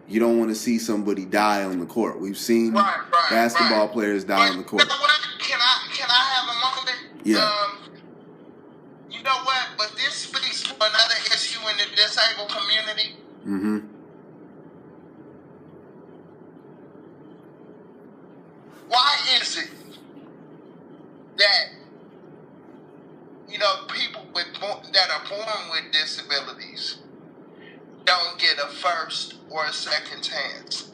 you don't want to see somebody die on the court. We've seen basketball players die on the court. You know what? Can I have a moment? Yeah. You know what? But this speaks to another issue in the disabled community. Mm-hmm. Why is it that, you know, people that are born with disabilities don't get a first or a second chance?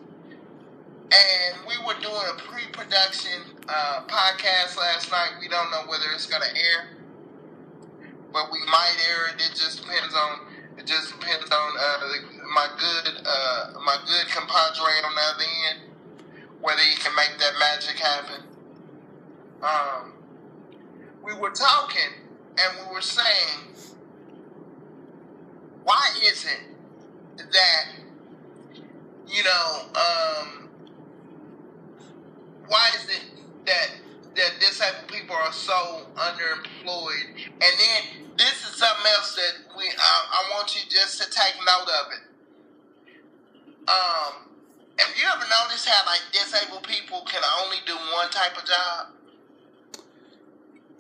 And we were doing a pre-production podcast last night. We don't know whether it's going to air, but we might air it. It just depends on my good compadre on the other end, whether he can make that magic happen. We were talking and we were saying, why is it that, you know, why is it that disabled people are so underemployed? And then this is something else that I want you just to take note of it. Have you ever noticed how like disabled people can only do one type of job?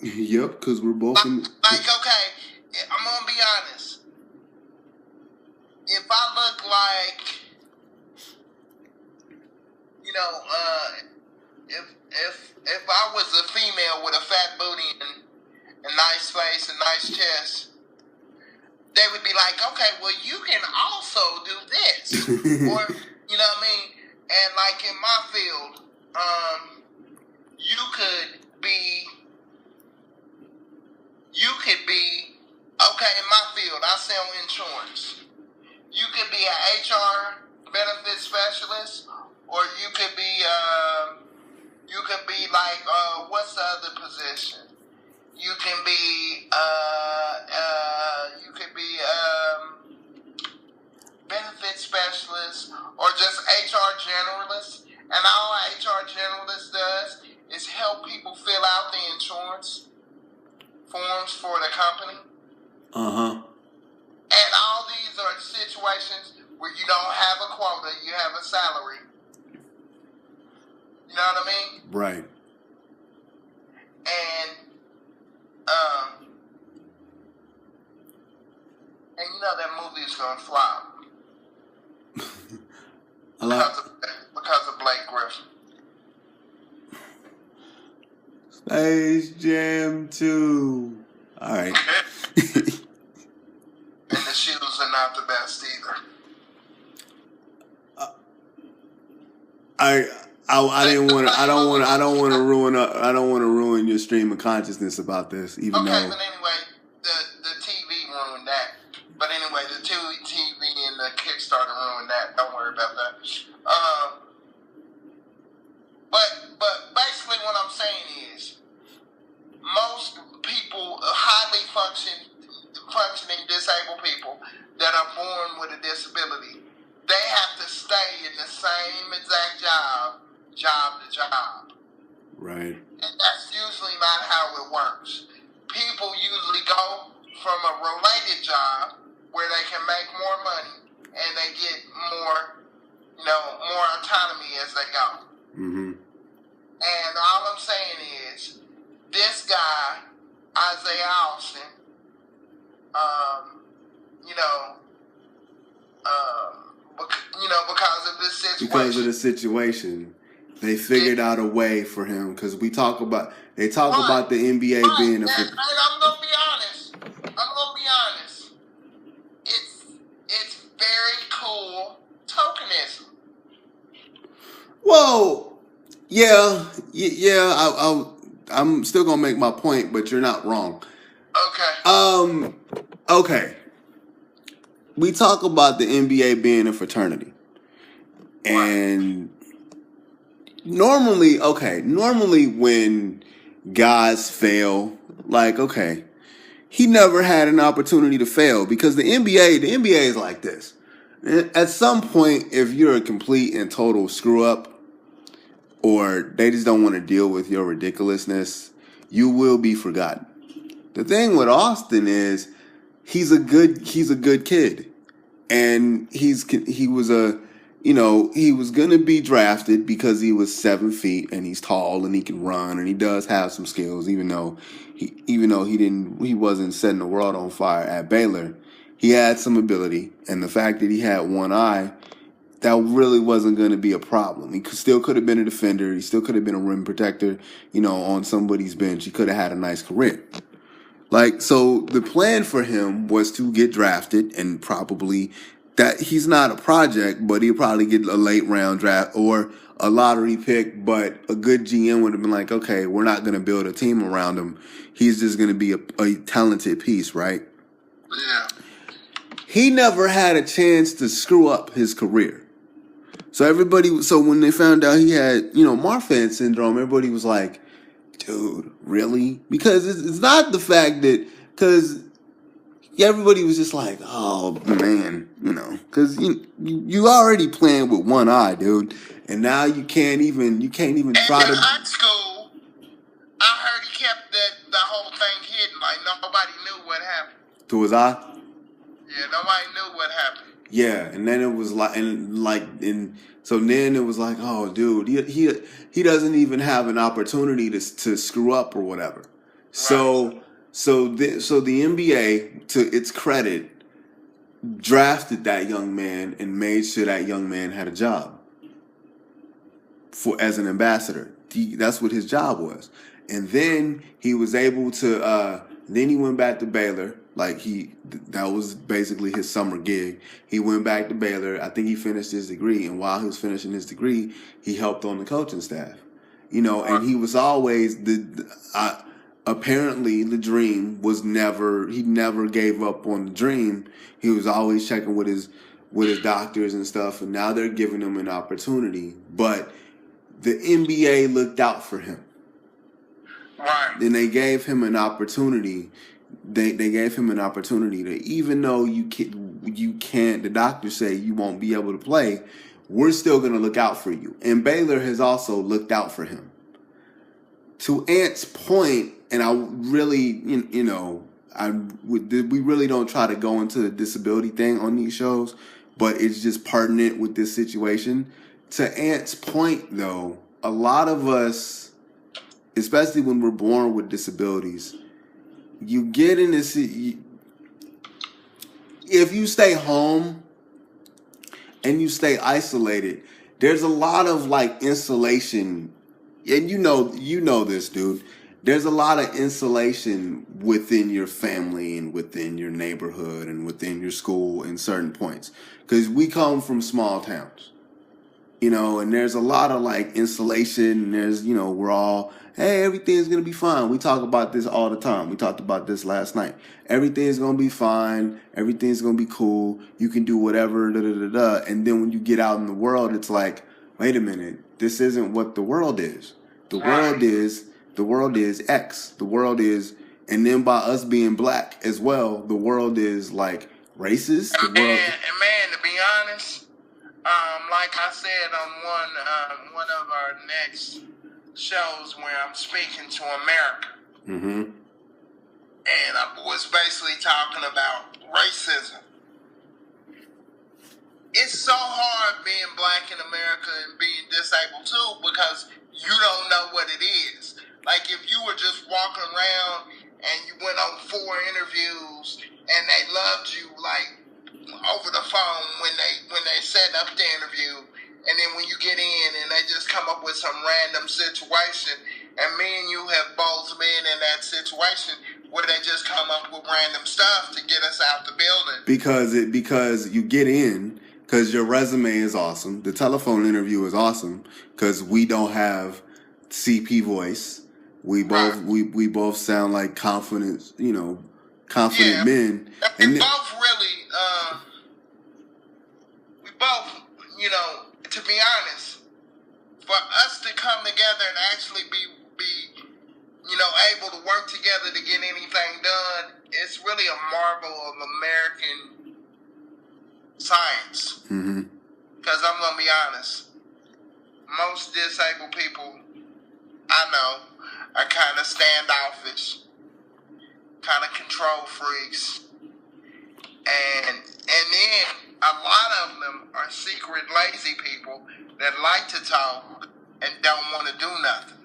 Yep, because we're both okay, I'm gonna be honest. If I look like, you know, if I was a female with a fat booty and a nice face and nice chest, they would be like, okay, well, you can also do this. Or, you know what I mean? And like in my field, you could be, okay, in my field, I sell insurance. You could be an HR benefit specialist, or you could be like, what's the other position? You can be, benefit specialist, or just HR generalist. And all an HR generalist does is help people fill out the insurance forms for the company. Uh-huh. And all these are situations where you don't have a quota, you have a salary. You know what I mean? Right. And you know that movie is gonna flop. Because of Blake Griffin. Space Jam 2. All right. And the shoes are not the best either. I don't want to ruin your stream of consciousness about this, even okay, though. But anyway, the TV ruined that. But anyway, the TV and the Kickstarter ruined that. Don't worry about that. But basically what I'm saying is, most people, highly functioning disabled people that are born with a disability, they have to stay in the same exact job to job. Right. And that's usually not how it works. People usually go from a related job where they can make more money and they get more autonomy as they go. Mm-hmm. And all I'm saying is, this guy, Isaiah Austin, because of this situation. Because of the situation, they figured out a way for him. Because they talk about the NBA being a. And I'm gonna be honest. It's very cool tokenism. Whoa, yeah. I'm still gonna make my point, but you're not wrong. Okay. Okay. We talk about the NBA being a fraternity. And normally when guys fail, like, okay, he never had an opportunity to fail because the NBA is like this. At some point, if you're a complete and total screw up, or they just don't want to deal with your ridiculousness, you will be forgotten. The thing with Austin is he's a good kid, and he was a he was gonna be drafted because he was 7 feet and he's tall and he can run and he does have some skills, he wasn't setting the world on fire at Baylor. He had some ability, and the fact that he had one eye, that really wasn't going to be a problem. He still could have been a defender. He still could have been a rim protector, on somebody's bench. He could have had a nice career. So the plan for him was to get drafted, and probably that he's not a project, but he'll probably get a late round draft or a lottery pick. But a good GM would have been like, okay, we're not going to build a team around him. He's just going to be a talented piece, right? Yeah. He never had a chance to screw up his career. So when they found out he had, Marfan syndrome, everybody was like, dude, really? Because it's not the fact that, because everybody was just like, oh man, because you already playing with one eye, dude, and now you can't even try to. In high school, I heard he kept the whole thing hidden, like nobody knew what happened. To his eye? Yeah, nobody knew what happened. Yeah, and then it was so then it was like, oh, dude, he doesn't even have an opportunity to screw up or whatever. Right. So the NBA, to its credit, drafted that young man and made sure that young man had a job as an ambassador. That's what his job was. And then he was able to. Then he went back to Baylor. That was basically his summer gig. He went back to Baylor. I think he finished his degree. And while he was finishing his degree, he helped on the coaching staff. And he was always apparently the dream was he never gave up on the dream. He was always checking with his doctors and stuff. And now they're giving him an opportunity. But the NBA looked out for him. Right. Then they gave him an opportunity. They gave him an opportunity to, even though you can't, the doctors say you won't be able to play, we're still going to look out for you. And Baylor has also looked out for him. To Ant's point, and I really, we really don't try to go into the disability thing on these shows, but it's just pertinent with this situation. To Ant's point, though, a lot of us, especially when we're born with disabilities, you get in this. If you stay home and you stay isolated, there's a lot of insulation, and you know this, dude. There's a lot of insulation within your family and within your neighborhood and within your school in certain points, because we come from small towns, and there's a lot of insulation. And there's we're all, hey, everything's going to be fine. We talk about this all the time. We talked about this last night. Everything's going to be fine. Everything's going to be cool. You can do whatever, And then when you get out in the world, it's like, wait a minute. This isn't what the world is. The world is X. The world is, and then by us being black as well, the world is racist. The world. And man, to be honest, like I said on one of our next shows where I'm speaking to America. Mm-hmm. And I was basically talking about racism. It's so hard being black in America and being disabled too, because you don't know what it is. If you were just walking around and you went on 4 interviews and they loved you over the phone when they set up the interview, and then when you get in and they just come up with some random situation, and me and you have both been in that situation where they just come up with random stuff to get us out the building. Because you get in, because your resume is awesome. The telephone interview is awesome because we don't have CP voice. We both we both sound like confident men. And to be honest, for us to come together and actually be able to work together to get anything done, it's really a marvel of American science. Mm-hmm. Because I'm going to be honest, most disabled people I know are kind of standoffish, kind of control freaks. And then a lot of them are secret lazy people that like to talk and don't want to do nothing.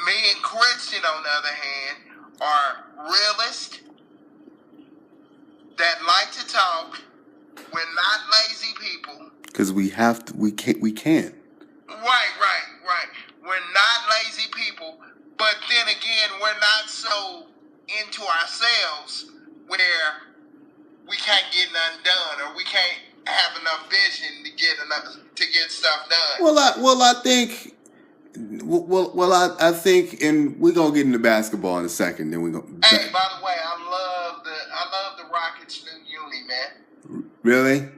Me and Christian, on the other hand, are realists that like to talk. We're not lazy people. Because we have to, we can't. Right. We're not lazy people, but then again, we're not so into ourselves where we can't get nothing done, or we can't have enough vision to get stuff done. I think, and we're gonna get into basketball in a second. Then we go. Hey, by the way, I love the Rockets' new uni, man. Really?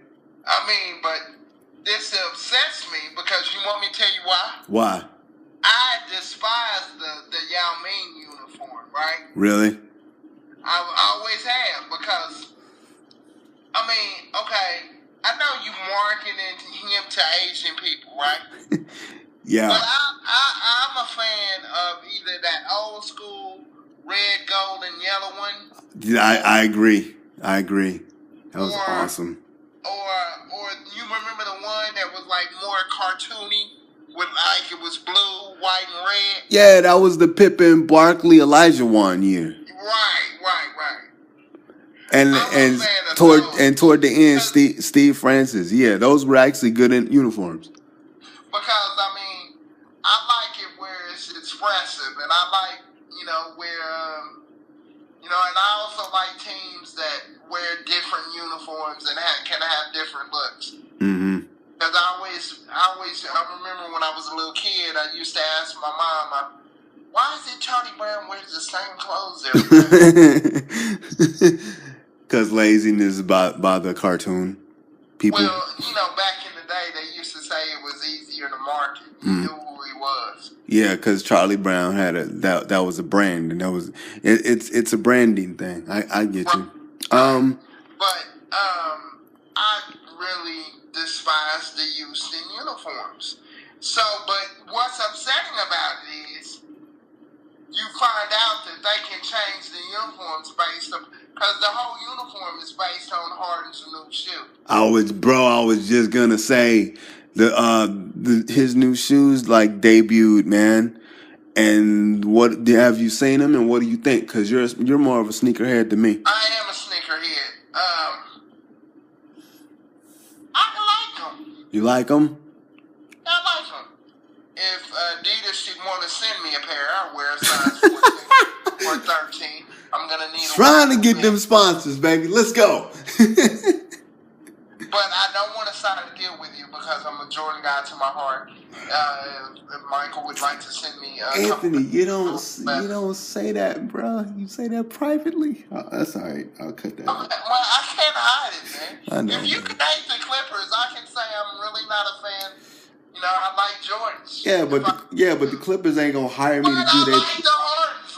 I mean, but this upsets me because you want me to tell you why? Why? I despise the Yao Ming uniform, right? Really? I always have, because, I mean, okay, I know you marketing him to Asian people, right? Yeah. But I'm a fan of either that old school red, gold, and yellow one. I agree. That was awesome. Or you remember the one that was like more cartoony, with like it was blue, white, and red? Yeah, that was the Pippen, Barkley, Elijah one year. Right. And toward the end, Steve Francis. Yeah, those were actually good uniforms. Because I mean, I like it where it's expressive, and I like where and I also like teams that wear different uniforms and can have different looks. Mm-hmm. Because I remember when I was a little kid, I used to ask my mom, why is it Charlie Brown wears the same clothes every day? Because laziness by the cartoon people. Well, back in the day, they used to say it was easier to market. You knew who he was. Yeah, because Charlie Brown had that was a brand, and it's a branding thing. I get you. But I really despise the Houston uniforms. So, but what's upsetting about it is you find out that they can change the uniforms based on, because the whole uniform is based on Harden's new shoe. I was just gonna say his new shoes like debuted, man. And what have you seen them, and what do you think? Because you're more of a sneakerhead than me. I am a sneakerhead. I like them. You like them? I like them. If Adidas should want to send me a pair, I'll wear a size 14 or 13. I'm going to need trying to get them sponsors, baby. Let's go. But I don't want to sign a deal with you because I'm a Jordan guy to my heart. If Michael would like to send me Anthony, you don't say that, bro. You say that privately. Oh, that's all right. I'll cut that out. Well, I can't hide it, man. I know, if you can hate the Clippers, I can say I'm really not a fan. I like Jordans. But the Clippers ain't gonna hire me to do that. I like the Hardens.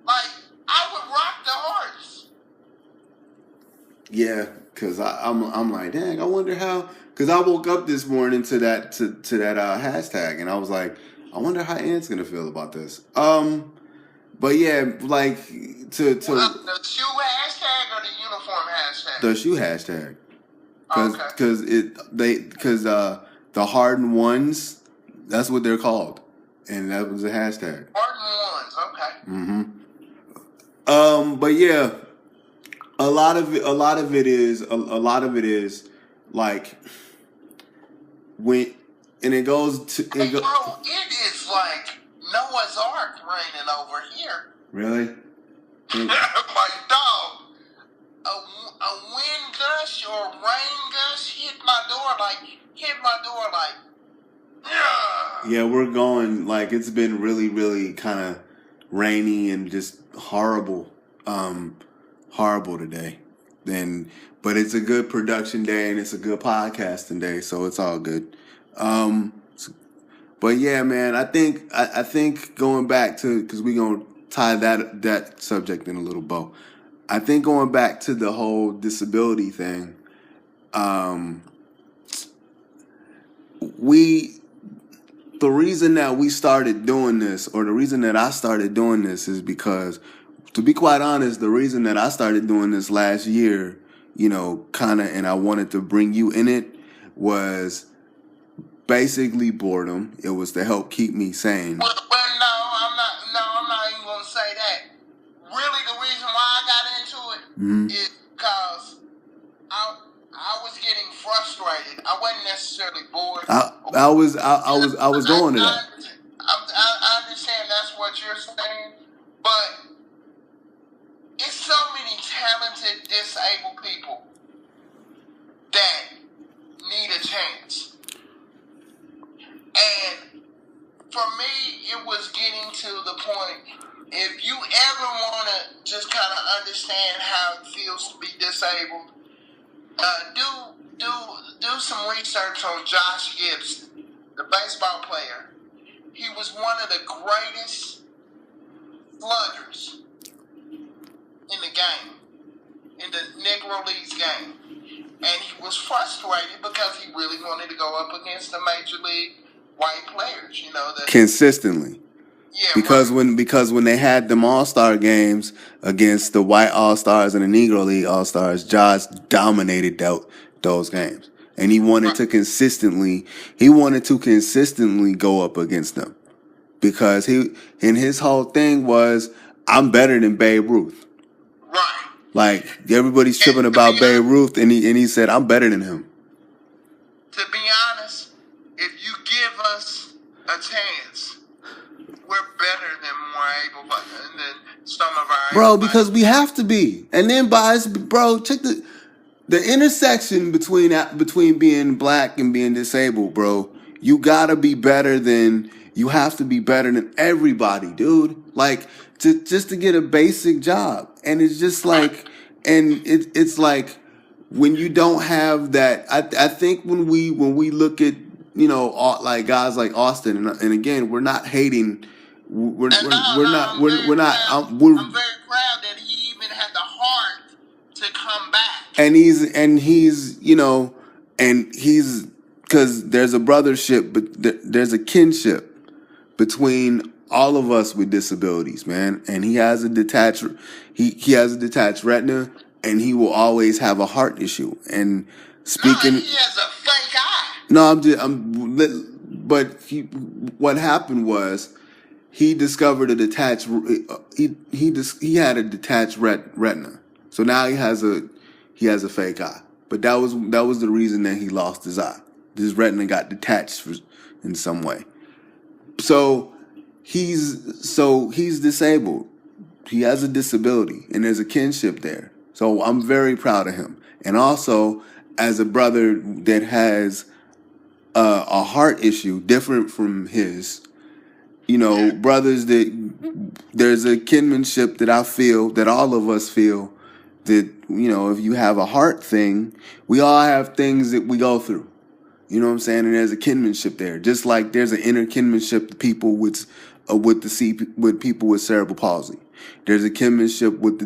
Like I would rock the Hardens. Yeah, because I'm like, dang, I wonder how. Because I woke up this morning to that hashtag, and I was like, I wonder how Ant's gonna feel about this. But yeah, like to the shoe hashtag or the uniform hashtag. The shoe hashtag. Okay. Because the Harden ones, that's what they're called, and that was a hashtag. Harden ones, okay. Mm-hmm. But yeah, a lot of it is like when, and it goes to. Bro, it is like Noah's Ark raining over here. Really? My dog. A wind gush or rain gush hit my door like. Yeah, we're going, like, it's been really, really kind of rainy and just horrible today. But it's a good production day and it's a good podcasting day, so it's all good. But yeah, man, I think going back to, because we're gonna tie that subject in a little bow. I think going back to the whole disability thing, the reason that we started doing this, or the reason that I started doing this, is because, to be quite honest, the reason that I started doing this last year kind of, and I wanted to bring you in it, was basically boredom. It was to help keep me sane. Well, no, I'm not. No, I'm not even gonna say that. Really, the reason why I got into it is because I was getting frustrated. I wasn't necessarily bored. I was going to that. I understand that's what you're saying, but it's so many talented disabled people that need a chance. And for me, it was getting to the point, if you ever want to just kind of understand how it feels to be disabled, do some research on Josh Gibson, the baseball player. He was one of the greatest sluggers in the game, in the Negro Leagues game. And he was frustrated because he really wanted to go up against the major league white players, consistently. Yeah, because when they had them All-Star games against the white All-Stars and the Negro League All-Stars, Josh dominated those games. And he wanted to consistently go up against them. Because his whole thing was, I'm better than Babe Ruth. Right. Like, everybody's tripping about Babe Ruth, and he said, I'm better than him. To be honest, if you give us a chance, we're better than some of our bro, because we have to be. And then check the intersection between being black and being disabled, bro. You have to be better than everybody, dude. Like, just to get a basic job. And it's just like, and it's like, when you don't have that, I think when we look at, like guys like Austin, and again, we're not hating. I'm very proud that he even had the heart to come back. And he's because there's a brothership, but there's a kinship between all of us with disabilities, man. And he has a detached retina, and he will always have a heart issue. And speaking, he has a fake eye. No, what happened was, he discovered he had a detached retina. So now he has a fake eye. But that was the reason that he lost his eye. His retina got detached in some way. So he's disabled. He has a disability, and there's a kinship there. So I'm very proud of him. And also, as a brother that has a heart issue different from his, brothers, that there's a kinship that I feel, that all of us feel, that, if you have a heart thing, we all have things that we go through. You know what I'm saying? And there's a kinship there. Just like there's an inner kinship to people with people with cerebral palsy. There's a kinship with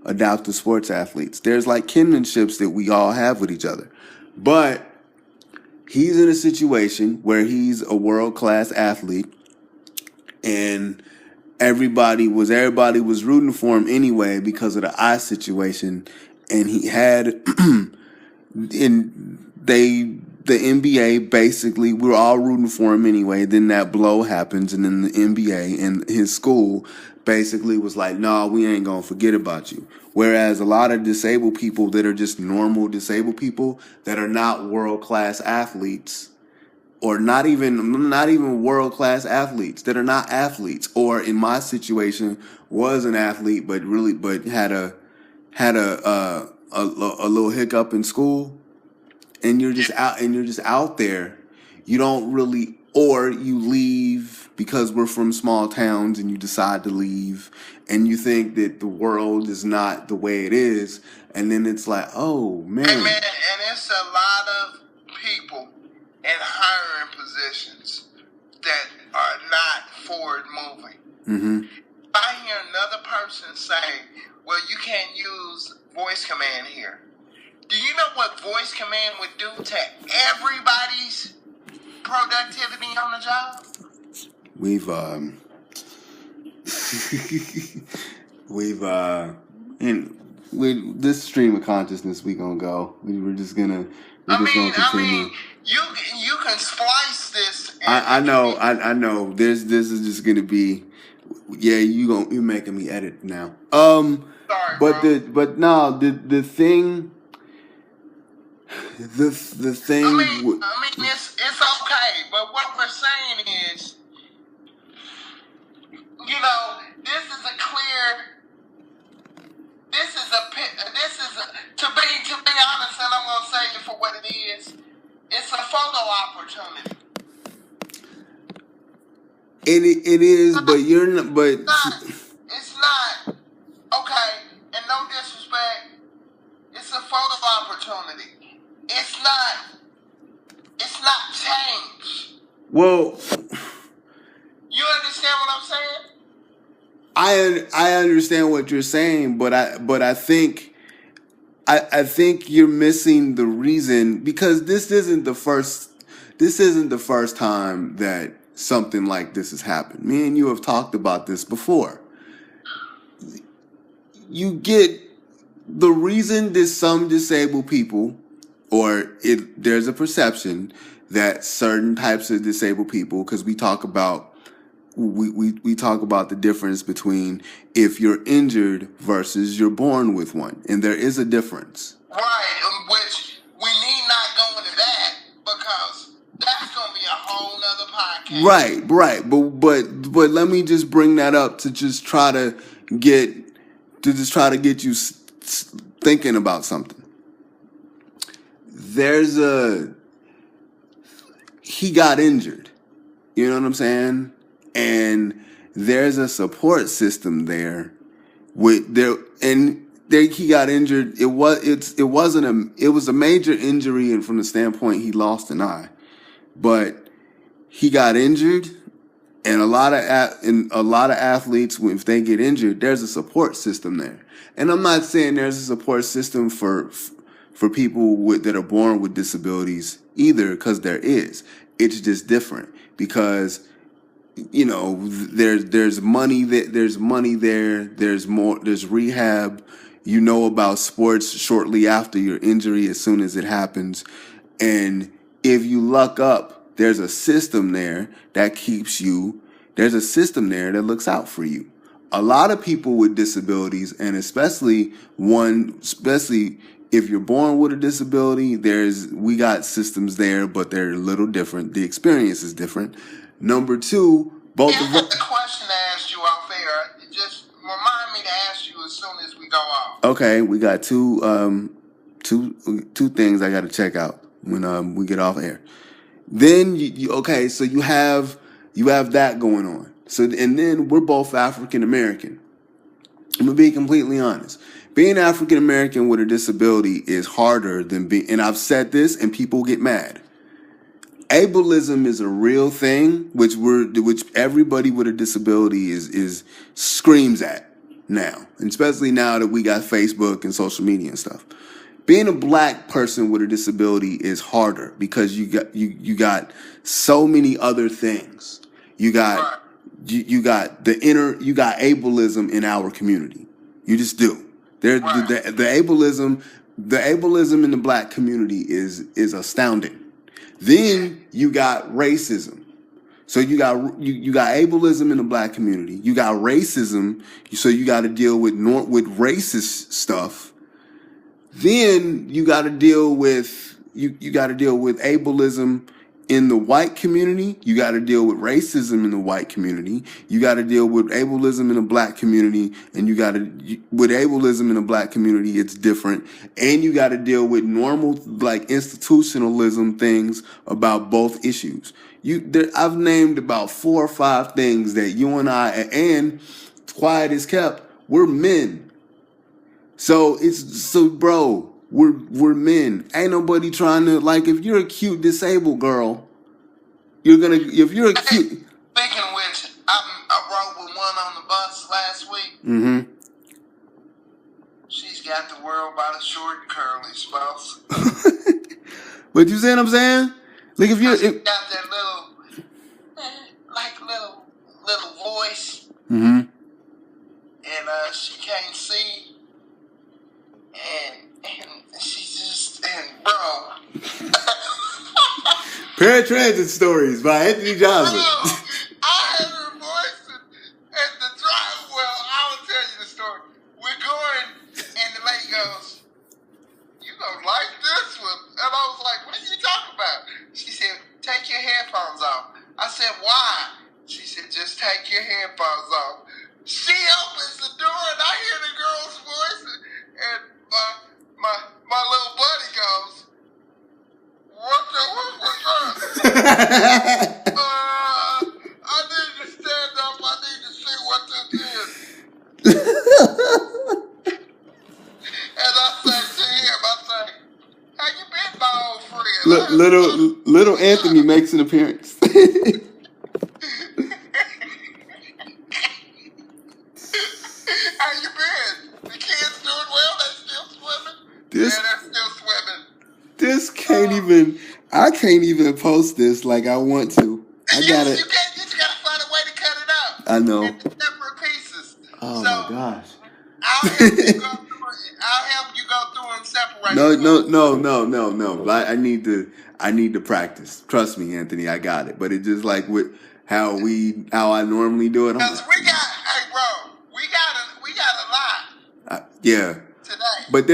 adaptive sports athletes. There's like kinships that we all have with each other. But he's in a situation where he's a world-class athlete, and everybody was rooting for him anyway because of the eye situation, and he had the NBA, basically, we were all rooting for him anyway. Then that blow happens, and then the NBA and his school basically was like, "No, we ain't gonna forget about you." Whereas a lot of disabled people that are just normal disabled people that are not world-class athletes, or not even world-class athletes, that are not athletes, or in my situation was an athlete but had a little hiccup in school, and you're just out there, you don't really, or you leave because we're from small towns and you decide to leave, and you think that the world is not the way it is, and then it's like, oh man. Hey man, and it's a lot of people in hiring positions that are not forward moving. Mm-hmm. I hear another person say, well, you can't use voice command here. Do you know what voice command would do to everybody's productivity on the job? with this stream of consciousness, we gonna go. We're just gonna continue. You can splice this. I know. I know. This is just gonna be. Yeah, you're making me edit now. Sorry, but bro. the thing. The thing. It's okay. But what we're saying is, this is a clear. To be honest, and I'm gonna say it for what it is. It's a photo opportunity. It is, but you're not. But it's not okay. And no disrespect, it's a photo opportunity. It's not change. Well, you understand what I'm saying? I understand what you're saying, but I think you're missing the reason, because this isn't the first time that something like this has happened. Me and you have talked about this before. You get the reason that some disabled people, there's a perception that certain types of disabled people, because we talk about the difference between if you're injured versus you're born with one, and there is a difference. Right, which we need not go into that, because that's gonna be a whole nother podcast. Right. But let me just bring that up to just try to get you thinking about something. He got injured. You know what I'm saying? And there's a support system there. He got injured. It was a major injury, and from the standpoint he lost an eye, but he got injured. And a lot of athletes, if they get injured, there's a support system there. And I'm not saying there's a support system for people that are born with disabilities either, because there is. It's just different because there's money there. There's rehab. About sports shortly after your injury, as soon as it happens, and if you luck up, there's a system there that keeps you. There's a system there that looks out for you. A lot of people with disabilities, and especially if you're born with a disability, we got systems there, but they're a little different. The experience is different. Number two, both of us. The question I asked you off air, just remind me to ask you as soon as we go off. Okay, we got two things I got to check out when we get off air. Then so you have that going on. So, and then we're both African American. I'm gonna be completely honest. Being African American with a disability is harder than being, and I've said this and people get mad. Ableism is a real thing, which everybody with a disability is screams at now, and especially now that we got Facebook and social media and stuff. Being a black person with a disability is harder because you got so many other things. You got ableism in our community. You just do. The ableism in the black community is astounding. Then you got racism. So you got ableism in the black community. You got racism. So you got to deal with racist stuff. Then you got to deal with ableism in the white community. You got to deal with racism in the white community. You got to deal with ableism in the black community, and with ableism in the black community, it's different. And you got to deal with normal institutionalism things about both issues. I've named about 4 or 5 things that you and I, and quiet is kept, we're men. So bro, we're men. Ain't nobody trying to, if you're a cute disabled girl, if you're a cute. Speaking of which, I rode with one on the bus last week. Mm-hmm. She's got the world by the short and curly, spouse. But you see what I'm saying? If she got that little voice. Mm-hmm. And she can't see. Bro. Paratransit Stories by Anthony Johnson. Bro, I heard her voice at the drive. Well, I will tell you the story. We're going, and the lady goes, "You gonna like this one?" And I was like, "What are you talking about?" She said, "Take your headphones off." I said, "Why?" She said, "Just take your headphones off." She opens the door, and I hear the girl's voice, and my little buddy goes, "What's that? I need to stand up. I need to see what this is." And I say to him, "How you been, my old friend?" Little Anthony makes an appearance. How you been? The kids doing well? They still swimming? This Yeah, they're still swimming. this can't even. I can't even post this like I want to. I You gotta. just gotta find a way to cut it up I know. into separate pieces. Oh So my gosh. I'll help you go through it. I'll help you go through and separate No, it. no. I need to practice. Trust me, Anthony, I got it. But it's just like with how I normally do it. I'm Because like, hey bro, we got a lot yeah. today. But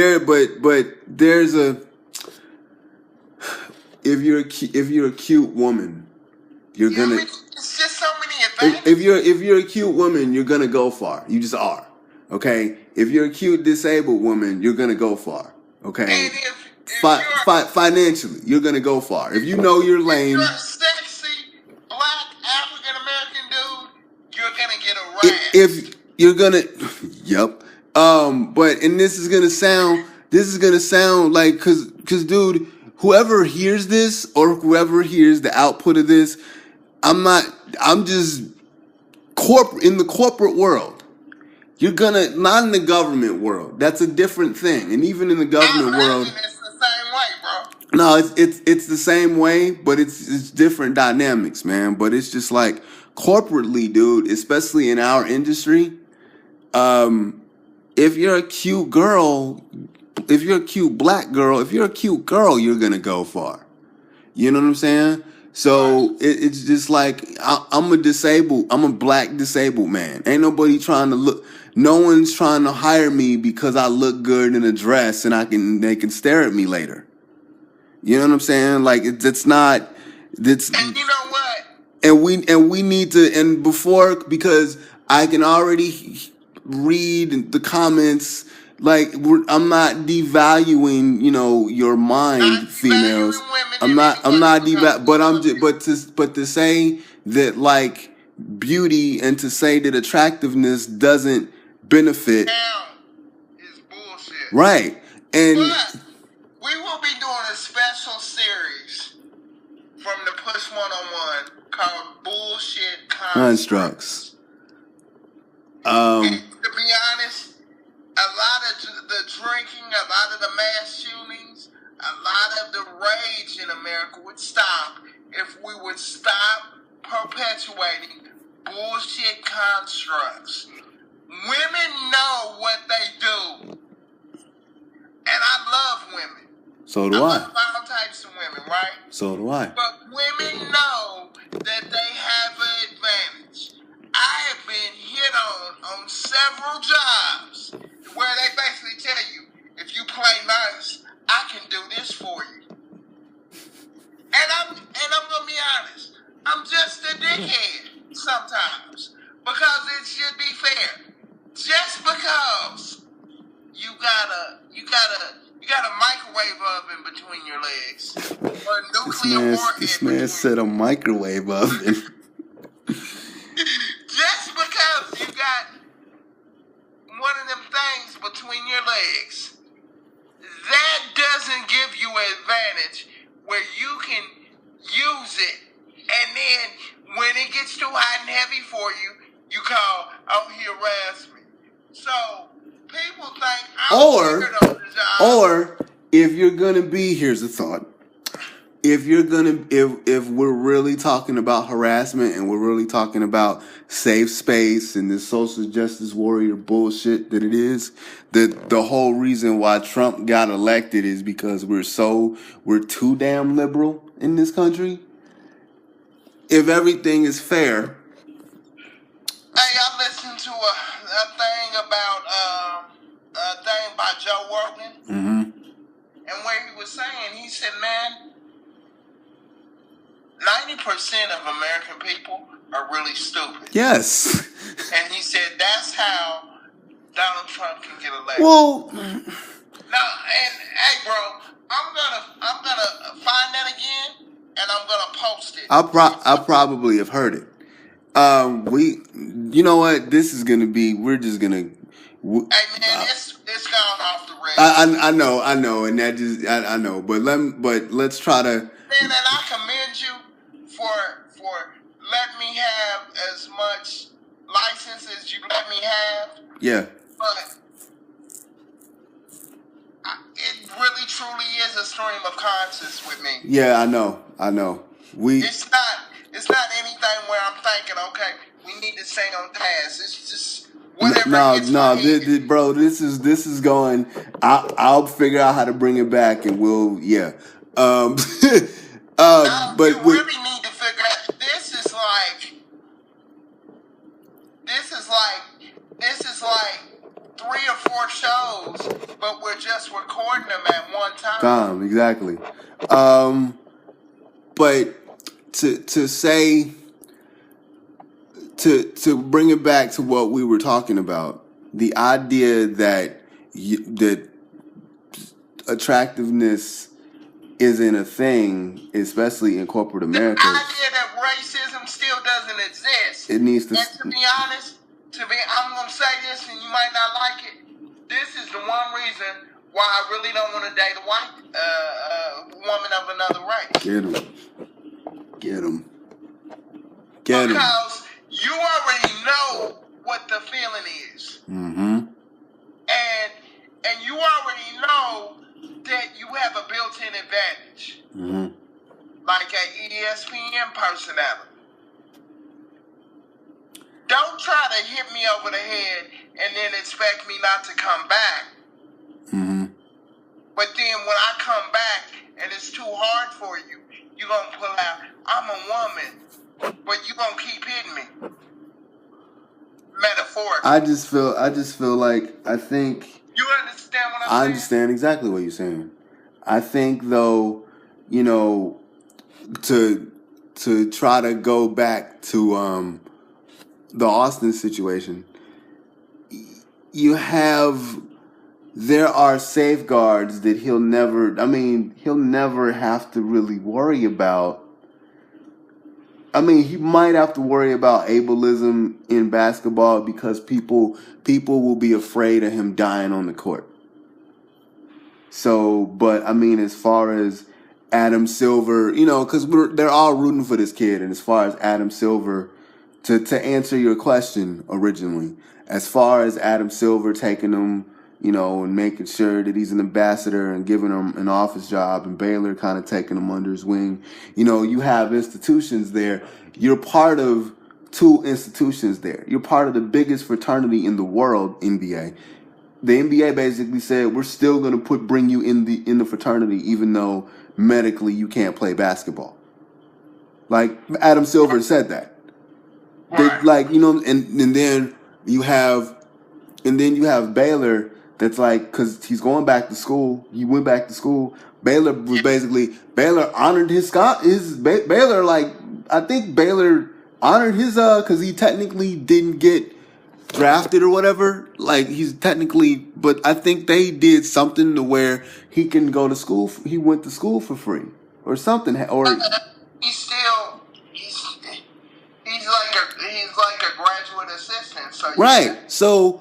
there's a if you're a cute woman, you're You know what I gonna mean? It's just so many advantages. if you're a cute woman, you're gonna go far. You just are. Okay? If you're a cute disabled woman, you're gonna go far. Okay? And if Financially, you're gonna go far. If you know your lane, you're a sexy black African American dude, you're gonna get a rash. if you're gonna, yep. But and this is gonna sound like, cause dude, whoever hears this or whoever hears the output of this, I'm just in the corporate world. You're gonna, not in the government world. That's a different thing. And even in the government world, It's the same way, bro. no, it's the same way, but it's different dynamics, man. But it's just like corporately, dude, especially in our industry, if you're a cute girl, if you're a cute black girl, if you're a cute girl, you're gonna go far. You know what I'm saying? So it's just like I'm a black disabled man. Ain't nobody trying to look. No one's trying to hire me because I look good in a dress and they can stare at me later. You know what I'm saying? Like it's not. It's And you know what? and we need to, and before, because I can already read the comments. Like I'm not devaluing, your mind, females. I'm not but to say that like beauty and to say that attractiveness doesn't benefit, Now is bullshit. right? And But we will be doing a special series from the Push 101 called Bullshit constructs. And to be honest, a lot of the drinking, a lot of the mass shootings, a lot of the rage in America would stop if we would stop perpetuating bullshit constructs. Women know what they do. And I love women. So do I. love all types of women, right? So do I. But women know that they have an advantage. I have been hit on several jobs where they basically tell you, if you play nice, I can do this for you. And I'm gonna be honest, I'm just a dickhead sometimes because it should be fair. Just because you got a microwave oven between your legs or a nuclear warhead. This man said a microwave oven. Just because you got one of them things between your legs, that doesn't give you an advantage where you can use it, and then when it gets too hot and heavy for you, you call, "Oh, he harassed me." So people think I'm figured on the job. Or if you're gonna be, here's a thought. if you're gonna if we're really talking about harassment and we're really talking about safe space and this social justice warrior bullshit that it is, the whole reason why Trump got elected is because we're too damn liberal in this country. If everything is fair, Hey, I listened to a thing by Joe Rogan, and where he was saying, he said, man, 90% of American people are really stupid. yes. And he said that's how Donald Trump can get elected. Well, No, and hey, bro, I'm gonna find that again, and I'm gonna post it. I probably have heard it. You know what? This is gonna be. We're just gonna. Hey man, it's gone off the rails. I know, and that just I know. But let's try to. Man, and I commend you for letting me have as much license as you let me have. Yeah. But it really truly is a stream of conscience with me. Yeah, I know. It's not anything where I'm thinking, okay, we need to stay on task. It's just whatever. Bro, this is going. I'll figure out how to bring it back, and we'll but you really need to figure out. This is like 3 or 4 shows, but we're just recording them at one time. Exactly. But to say to bring it back to what we were talking about, the idea that that attractiveness isn't a thing, especially in corporate America. The idea that racism still doesn't exist. It needs to. And to be honest, I'm gonna say this, and you might not like it. This is the one reason why I really don't want to date a white woman of another race. Get him. Because you already know what the feeling is. Mm-hmm. And you already know that you have a built-in advantage. Mm-hmm. Like an ESPN personality. Don't try to hit me over the head and then expect me not to come back. Mm-hmm. But then when I come back and it's too hard for you, you're going to pull out, I'm a woman, but you're going to keep hitting me. Metaphorically. I just feel like, I think... You understand what I'm saying? I understand exactly what you're saying. I think, though, to try to go back to the Austin situation, there are safeguards that he'll never have to really worry about. He might have to worry about ableism in basketball because people will be afraid of him dying on the court. So, but as far as Adam Silver, because they're all rooting for this kid, and as far as Adam Silver, to answer your question originally, as far as Adam Silver taking him, and making sure that he's an ambassador and giving him an office job, and Baylor kind of taking him under his wing, you have institutions there. You're part of 2 institutions there. You're part of the biggest fraternity in the world, NBA. The NBA basically said, we're still going to bring you in the fraternity, even though medically you can't play basketball. Like Adam Silver said that. Right. And then you have Baylor. That's like, because he's going back to school. He went back to school. Baylor was Baylor honored Baylor, like, I think Baylor honored his, because he technically didn't get drafted or whatever. Like, he's technically, but I think they did something to where he can go to school. He went to school for free or something. Or he's like a graduate assistant. So right. So,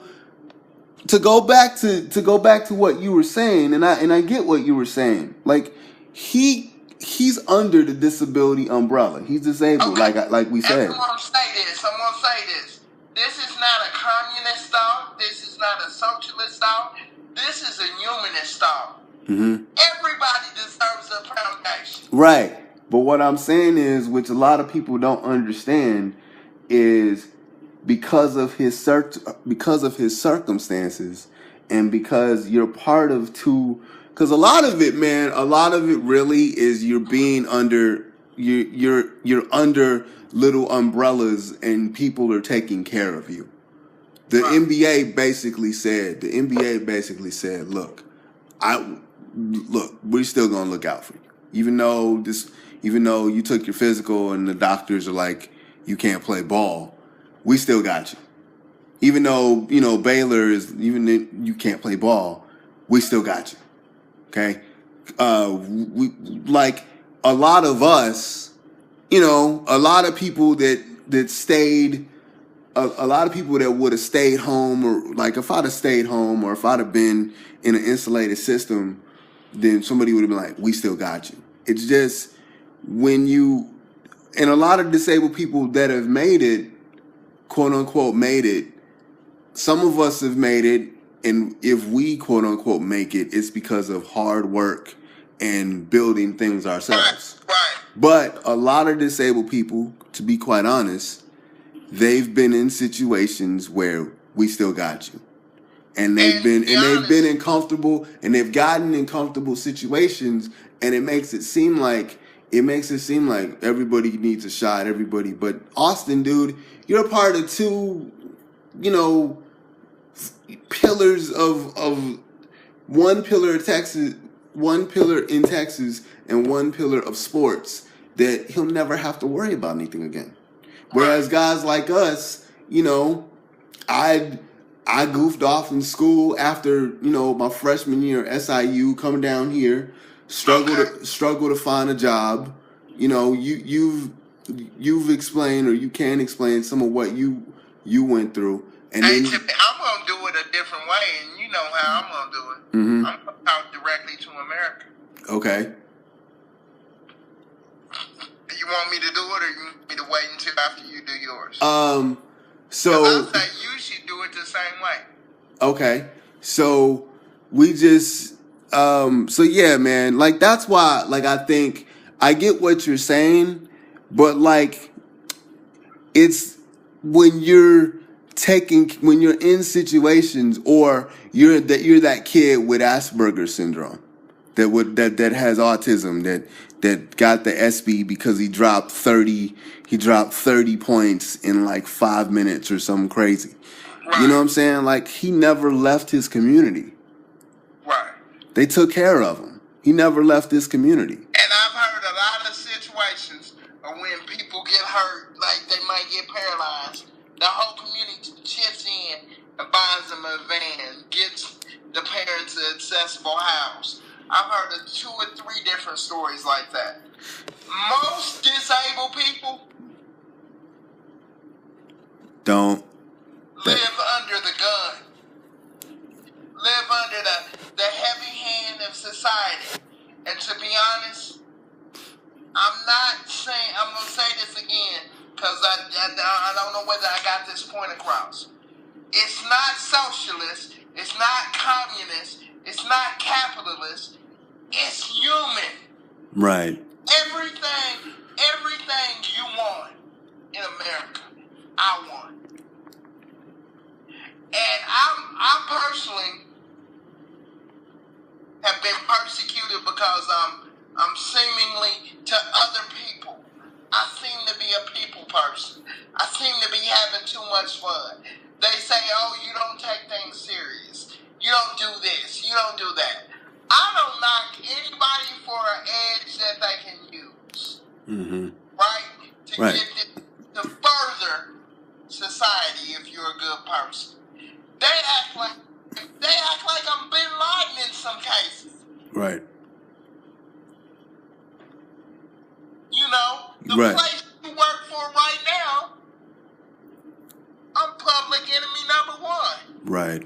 To go back to what you were saying, and I get what you were saying. Like he's under the disability umbrella. He's disabled, okay. like we said. I'm gonna say this. This is not a communist thought. This is not a socialist thought. This is a humanist thought. Everybody deserves a foundation. Right. But what I'm saying is, which a lot of people don't understand, is because of his circumstances, and because you're part of two. Because a lot of it, man, a lot of it really is you're being under you're under little umbrellas, and people are taking care of you. The Right. NBA basically said, look, we're still gonna look out for you, even though you took your physical and the doctors are like, you can't play ball. We still got you. Even though Baylor is, even if you can't play ball, we still got you. Okay, we, like a lot of us, a lot of people that stayed. A lot of people that would have stayed home, or like if I'd have stayed home, or if I'd have been in an insulated system, then somebody would have been like, we still got you. It's just and a lot of disabled people that have made it, quote unquote, made it, some of us have made it, and if we, quote unquote, make it, it's because of hard work and building things ourselves. Right. But a lot of disabled people, to be quite honest, they've been in situations where we still got you, and they've gotten in comfortable situations, and it makes it seem like everybody needs a shot, everybody. But Austin, dude, you're a part of two, pillars of one pillar of Texas, one pillar in Texas, and one pillar of sports that he'll never have to worry about anything again. Whereas guys like us, I goofed off in school after, my freshman year at SIU, coming down here, struggle to find a job. You've explained, or you can explain some of what you went through. And Hey, then Tippy, I'm going to do it a different way, and you know how I'm going to do it. Mhm. I'm going to talk directly to America. Okay. You want me to do it, or you want me to wait until after you do yours? So 'Cause I say you should do it the same way. okay. So we just so yeah, man. Like that's why, like, I think I get what you're saying, but like it's when you're in situations, or you're that kid with Asperger's syndrome that has autism, that got the SB because he dropped 30 points in like 5 minutes or something crazy. Right. You know what I'm saying? Like, he never left his community. Right. They took care of him. He never left his community. And I've heard a lot of situations of when people get hurt, like they might get paralyzed, the whole community chips in and buys them a van, gets the parents an accessible house. I've heard of 2 or 3 different stories like that. Most disabled people Don't. live under the gun, live under the heavy hand of society. And to be honest, I'm not saying, I'm going to say this again, because I don't know whether I got this point across. It's not socialist, it's not communist, it's not capitalist, it's human. Right. Everything you want in America, I want. And I personally have been persecuted because I'm seemingly to other people. I seem to be a people person. I seem to be having too much fun. They say, oh, you don't take things serious. You don't do this. You don't do that. I don't knock anybody for an edge that they can use. Mm-hmm. Right? To Right. get to further society if you're a good person. They act like I'm Bin Laden in some cases. Right. The Right. place you work for right now, I'm public enemy number 1. Right.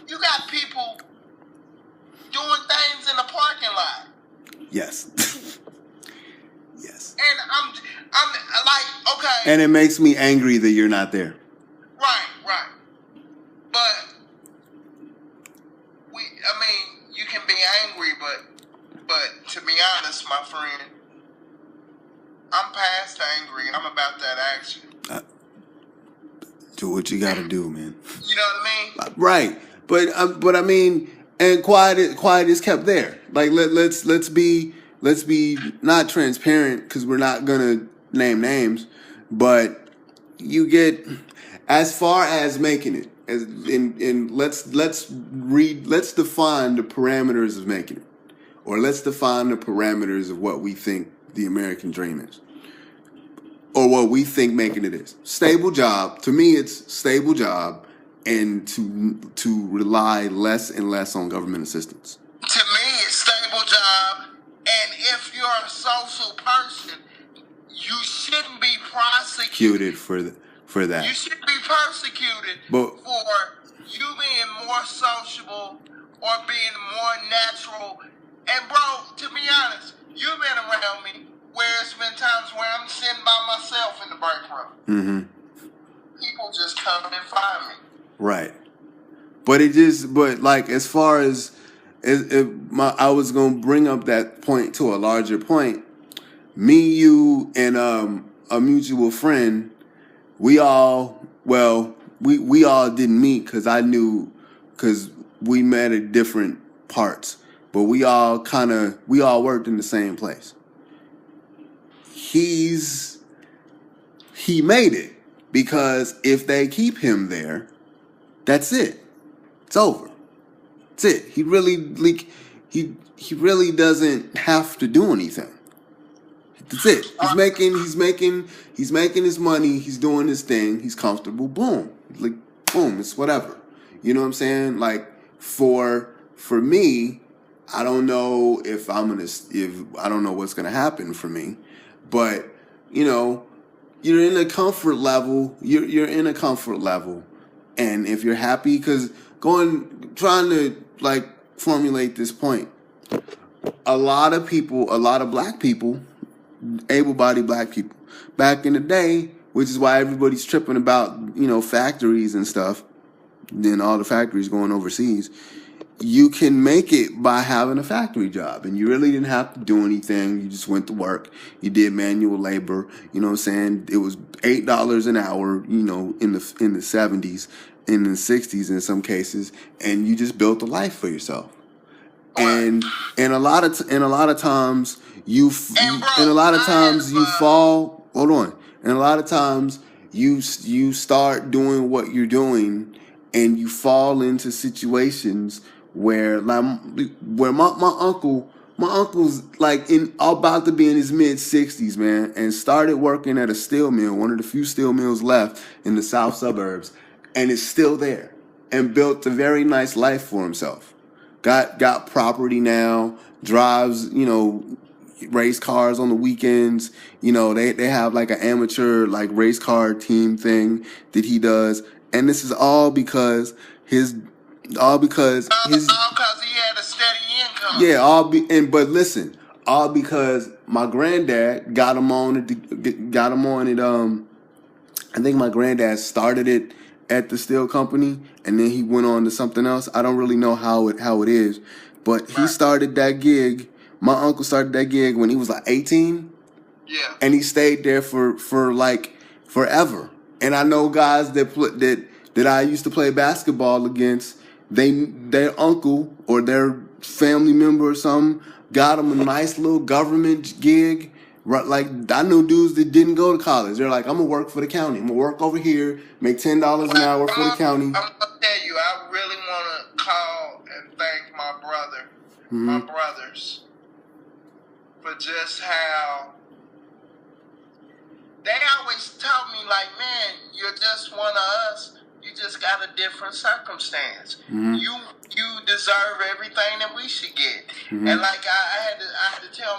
You got people doing things in the parking lot. Yes. Yes. And I'm like, okay. And it makes me angry that you're not there. Right. But you can be angry, but to be honest, my friend, I'm past angry. I'm about that action. Do what you got to do, man. You know what I mean? Right, but I mean, and quiet is kept there. Like let's be not transparent because we're not gonna name names, but you get as far as making it as in let's define the parameters of making it, or let's define the parameters of what we think the American dream is. Or what we think making it is. Stable job. To me, it's stable job and to rely less and less on government assistance. To me, it's stable job. And if you're a social person, you shouldn't be prosecuted for that. You shouldn't be persecuted for you being more sociable or being more natural. And bro, to be honest, you've been around me. Where it's been times where I'm sitting by myself in the break room. Mm-hmm. People just come and find me. Right. But like as far as I was gonna bring up that point to a larger point. Me, you, and a mutual friend, we all didn't meet because we met at different parts, but we all worked in the same place. He made it because if they keep him there, that's it. It's over. That's it. He really doesn't have to do anything. That's it. He's making his money. He's doing his thing. He's comfortable. Boom. Like boom. It's whatever. You know what I'm saying? Like for me, I don't know if I don't know what's gonna happen for me. But, you know, you're in a comfort level. You're in a comfort level. And if you're happy, because trying to, like, formulate this point, a lot of black people, able-bodied black people, back in the day, which is why everybody's tripping about, you know, factories and stuff, then all the factories going overseas, you can make it by having a factory job, and you really didn't have to do anything. You just went to work. You did manual labor. You know what I'm saying? It was $8 an hour. You know, in the 70s, in the 60s, in some cases, and you just built a life for yourself. And a lot of times you fall. Hold on. And a lot of times you start doing what you're doing, and you fall into situations where my uncle's like about to be in his mid 60s, man, and started working at a steel mill, one of the few steel mills left in the south suburbs, and is still there, and built a very nice life for himself. Got property now, drives, you know, race cars on the weekends. You know, they have like an amateur like race car team thing that he does, and this is all because he had a steady income. Yeah, but listen, all because my granddad got him on it. I think my granddad started it at the steel company, and then he went on to something else. I don't really know how it is, but he started that gig. My uncle started that gig when he was like 18. Yeah, and he stayed there for like forever. And I know guys that I used to play basketball against. Their uncle or their family member or something got them a nice little government gig. Right, like I knew dudes that didn't go to college. They're like, I'm gonna work for the county. I'm gonna work over here, make $10 an hour for the county. I'm gonna tell you, I really want to call and thank my brothers, for just how they always tell me, like, man, you're just one of us. You just got a different circumstance. Mm-hmm. You deserve everything that we should get. Mm-hmm. And like I had to tell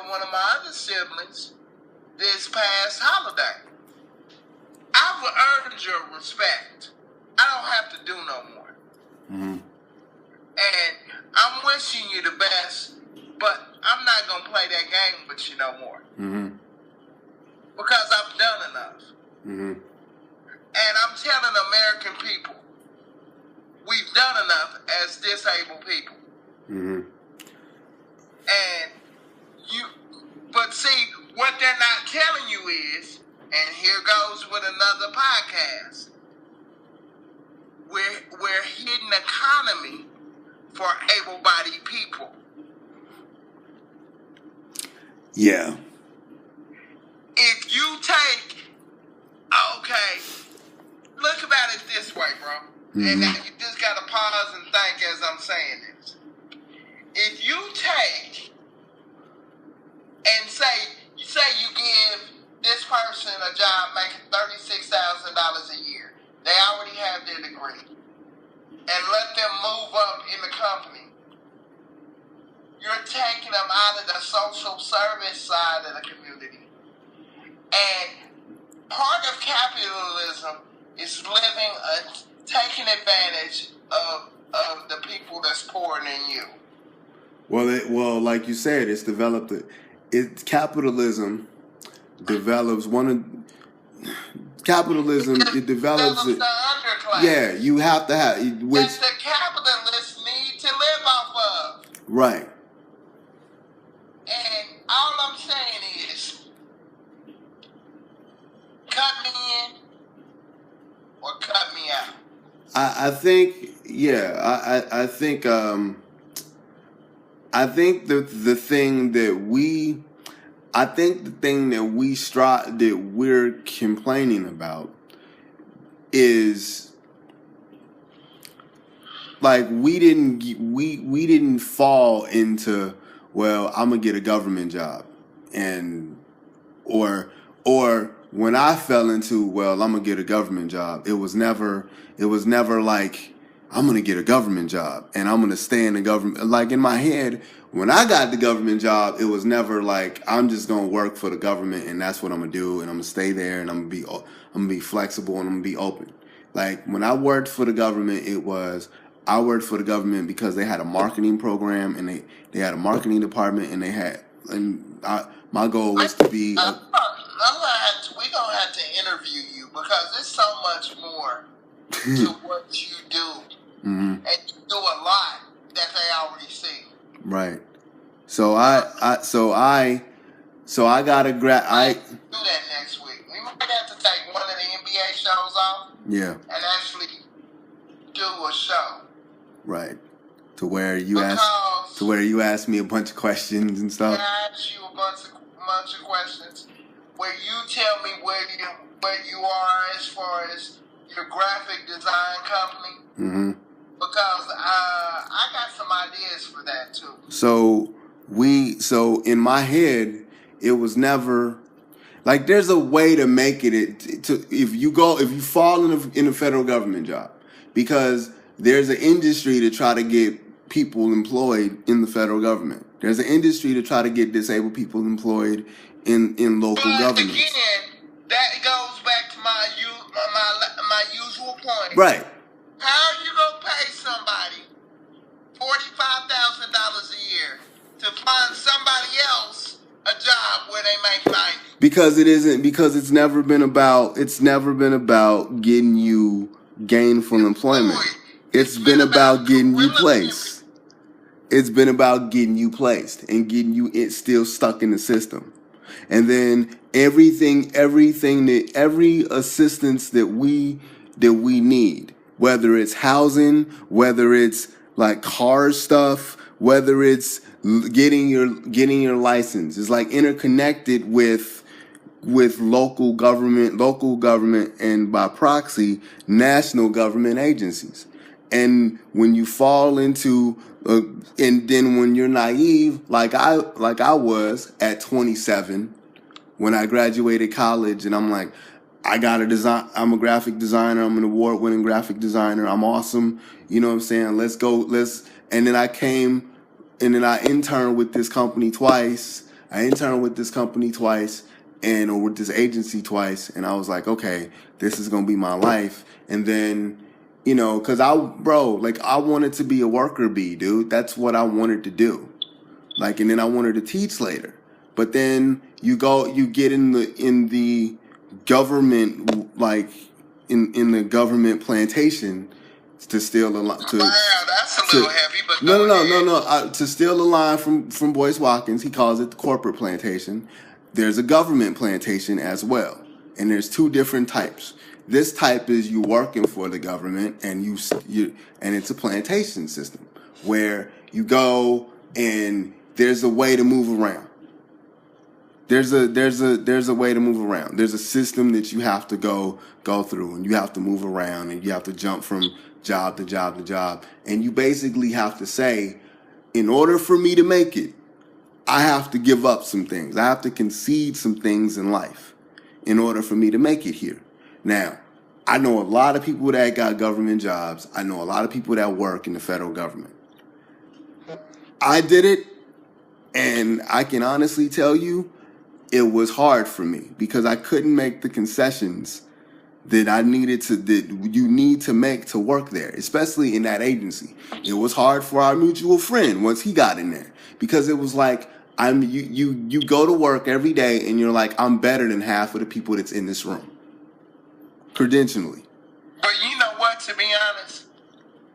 one of my other siblings this past holiday, I've earned your respect. I don't have to do no more. Mm-hmm. And I'm wishing you the best, but I'm not gonna play that game with you no more. Mm-hmm. Because I've done enough. Mm-hmm. And I'm telling American people, we've done enough as disabled people. Mm-hmm. And but see, what they're not telling you is, and here goes with another podcast, we're hidden economy for able-bodied people. Yeah. If you take, okay, look about it this way, bro. Mm-hmm. And now you just gotta pause and think as I'm saying this. If you take and say you give this person a job making $36,000 a year, they already have their degree, and let them move up in the company, you're taking them out of the social service side of the community. And part of capitalism is taking advantage of the people that's pouring in you. Well, like you said, it's developed. Capitalism develops capitalism. It develops it. The underclass. Yeah, you have to have which that the capitalists need to live off of. Right. And all I'm saying is, cut me in or cut me out. I think, yeah, I think the thing that we're complaining about is like we didn't fall into, well, I'm gonna get a government job, or when I fell into, well, I'm gonna get a government job, it was never like I'm gonna get a government job and I'm gonna stay in the government. Like in my head, when I got the government job, it was never like I'm just gonna work for the government and that's what I'm gonna do and I'm gonna stay there and I'm gonna be flexible and I'm gonna be open. Like when I worked for the government, I worked for the government because they had a marketing program and they had a marketing department and my goal was to be. We're gonna have to interview you because there's so much more to what you do, mm-hmm. and you do a lot that they already see. Right. So I gotta do that next week. We might have to take one of the NBA shows off. Yeah. And actually do a show. Right. To where you ask me a bunch of questions and stuff. I ask you a bunch of questions where you tell me where you are as far as your graphic design company. Mm-hmm. Because I got some ideas for that too. So in my head, it was never like there's a way to make it if you fall in a federal government job, because there's an industry to try to get people employed in the federal government. There's an industry to try to get disabled people employed in local governments. Again, that goes back to my usual point. Right. How are you gonna pay somebody $45,000 a year to find somebody else a job where they make $90,000? Because it's never been about getting you gainful employment. It's been about getting you placed. It's been about getting you placed and getting you still stuck in the system. And then every assistance that we need, whether it's housing, whether it's like car stuff, whether it's getting your license, is like interconnected with local government, and by proxy, national government agencies. And when you fall into, and then when you're naive, like I was at 27, when I graduated college, and I'm like, I'm a graphic designer. I'm an award-winning graphic designer. I'm awesome. You know what I'm saying? Let's go. And then I interned with this company twice. Or with this agency twice. And I was like, okay, this is going to be my life. And then, cause I wanted to be a worker bee, dude. That's what I wanted to do. Like, and then I wanted to teach later. But then you get in the government, like in the government plantation to steal a lot. Wow, that's a little heavy, but no, go no, no, no, ahead. no. To steal the line from Boyce Watkins, he calls it the corporate plantation. There's a government plantation as well, and there's two different types. This type is you working for the government, and and it's a plantation system where you go and there's a way to move around. There's a way to move around. There's a system that you have to go through, and you have to move around, and you have to jump from job to job to job, and you basically have to say, in order for me to make it, I have to give up some things. I have to concede some things in life in order for me to make it here. Now, I know a lot of people that got government jobs. I know a lot of people that work in the federal government. I did it, and I can honestly tell you, it was hard for me because I couldn't make the concessions that you need to make to work there, especially in that agency. It was hard for our mutual friend once he got in there because it was like you go to work every day and you're like, I'm better than half of the people that's in this room, credentially. But you know what? To be honest,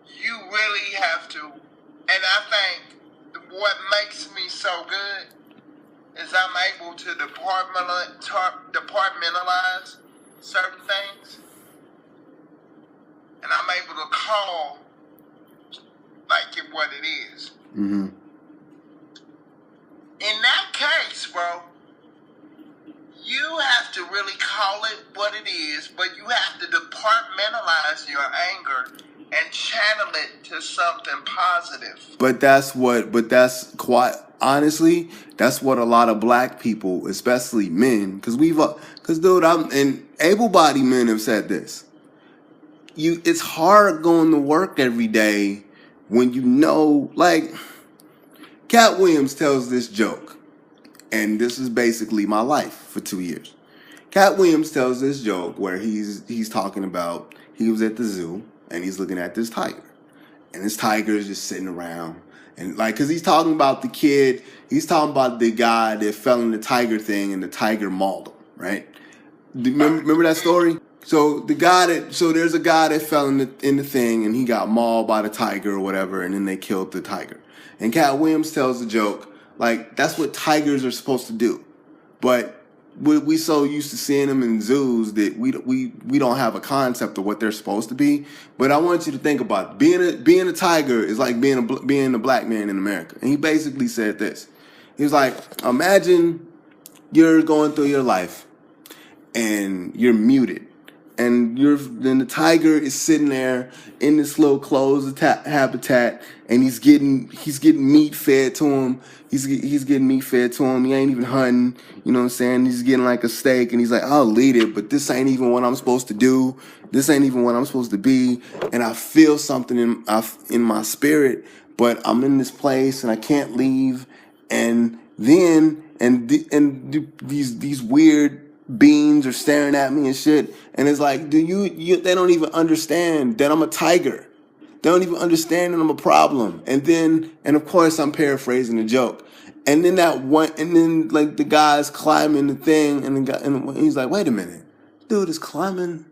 you really have to, and I think what makes me so good is I'm able to departmentalize certain things, and I'm able to call like it what it is. Mm-hmm. In that case, bro, you have to really call it what it is, but you have to departmentalize your anger and channel it to something positive. But that's quite honestly, that's what a lot of black people, especially men, because dude, and able-bodied men have said this. It's hard going to work every day when you know, like, Cat Williams tells this joke, and this is basically my life for 2 years. Cat Williams tells this joke where he's talking about he was at the zoo and he's looking at this tiger, and this tiger is just sitting around, and like, cause he's talking about the guy that fell in the tiger thing and the tiger mauled him, right? Remember that story? So there's a guy that fell in the thing and he got mauled by the tiger or whatever, and then they killed the tiger. And Cat Williams tells the joke like that's what tigers are supposed to do, but we so used to seeing them in zoos that we don't have a concept of what they're supposed to be. But I want you to think about it. Being a tiger is like being a black man in America. And he basically said this. He was like, imagine you're going through your life and you're muted. And then the tiger is sitting there in this little closed habitat, and he's getting meat fed to him. He's getting meat fed to him. He ain't even hunting. You know what I'm saying? He's getting like a steak, and he's like, I'll eat it, but this ain't even what I'm supposed to do. This ain't even what I'm supposed to be. And I feel something in my spirit, but I'm in this place and I can't leave. And then these weird beings are staring at me and shit, and it's like, they don't even understand that I'm a tiger. They don't even understand that I'm a problem. And of course I'm paraphrasing the joke. And then like the guy's climbing the thing, and he's like, wait a minute, this dude is climbing.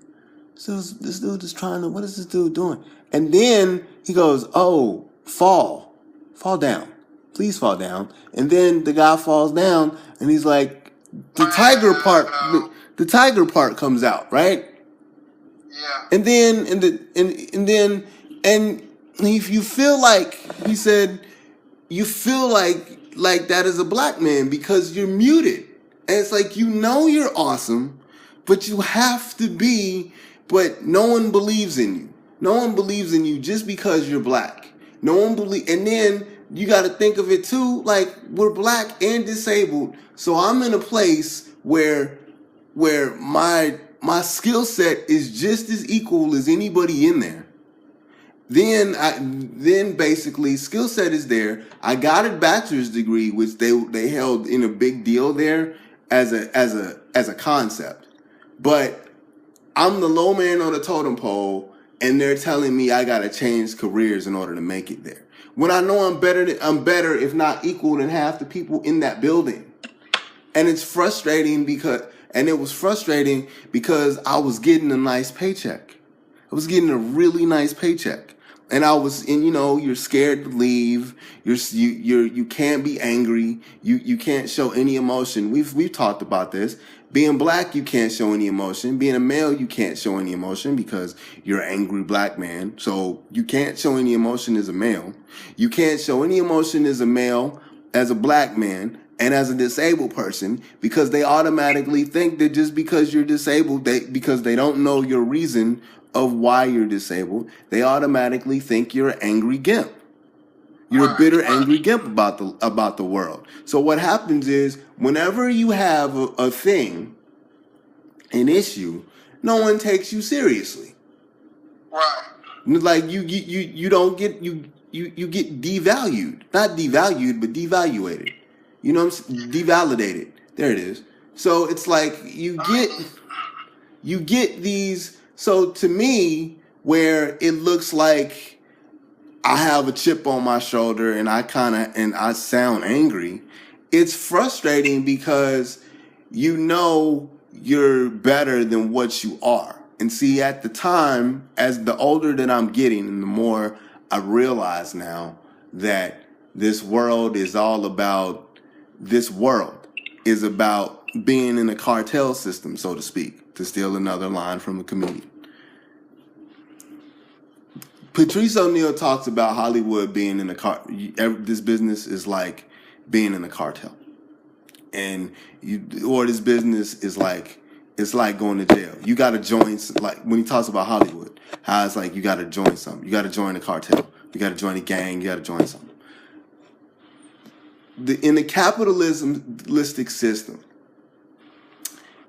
This dude is trying to. What is this dude doing? And then he goes, oh, fall down, please fall down. And then the guy falls down, and he's like, the tiger part comes out, right? Yeah. And then if you feel like, he said, you feel like that as a black man because you're muted. And it's like, you're awesome, but you have to be, but no one believes in you. No one believes in you just because you're black. And then you got to think of it too, like, we're black and disabled. So I'm in a place where my skill set is just as equal as anybody in there. Then basically skill set is there. I got a bachelor's degree, which they held in a big deal there as a concept. But I'm the low man on the totem pole, and they're telling me I gotta change careers in order to make it there. When I know I'm better, if not equal, than half the people in that building. And it's frustrating because I was getting a nice paycheck. I was getting a really nice paycheck. And you're scared to leave. You can't be angry. You can't show any emotion. We've talked about this. Being black, you can't show any emotion. Being a male, you can't show any emotion because you're an angry black man. So you can't show any emotion as a male. You can't show any emotion as a male, as a black man, and as a disabled person, because they automatically think that just because you're disabled, because they don't know your reason of why you're disabled, they automatically think you're an angry gimp. You're a bitter, angry gimp about the world. So what happens is, whenever you have a thing, an issue, no one takes you seriously. Right. Like you don't get you get devalued, not devalued, but devaluated. You know what I'm saying? Devalidated. There it is. So it's like you get these. So to me, where it looks like I have a chip on my shoulder and I sound angry, it's frustrating because you know you're better than what you are. And see, at the time, as the older that I'm getting and the more I realize now that this world is about being in a cartel system, so to speak, to steal another line from a comedian. Patrice O'Neal talks about Hollywood being in this business is like being in a cartel, or this business is like, it's like going to jail. You got to join, like when he talks about Hollywood, how it's like you got to join something. You got to join a cartel. You got to join a gang. You got to join something. In the capitalistic system,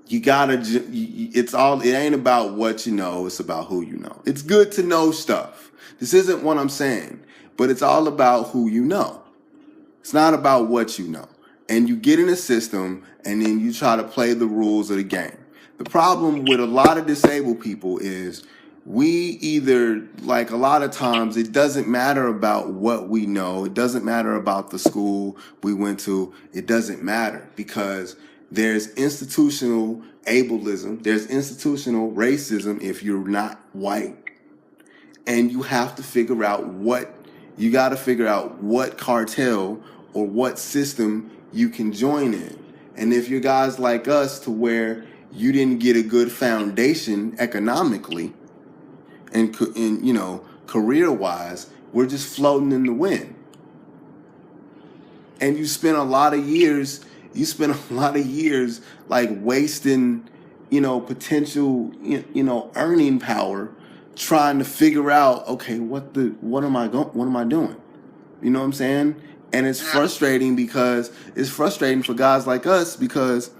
it ain't about what you know, it's about who you know. It's good to know stuff. This isn't what I'm saying, but it's all about who you know. It's not about what you know. And you get in a system and then you try to play the rules of the game. The problem with a lot of disabled people is a lot of times, it doesn't matter about what we know. It doesn't matter about the school we went to. It doesn't matter because there's institutional ableism. There's institutional racism if you're not white. And you have to figure out what cartel or what system you can join in. And if you're guys like us to where you didn't get a good foundation economically and career-wise, we're just floating in the wind. And you spend a lot of years like wasting, potential, earning power trying to figure out, okay, what am I doing? You know what I'm saying? And it's frustrating for guys like us because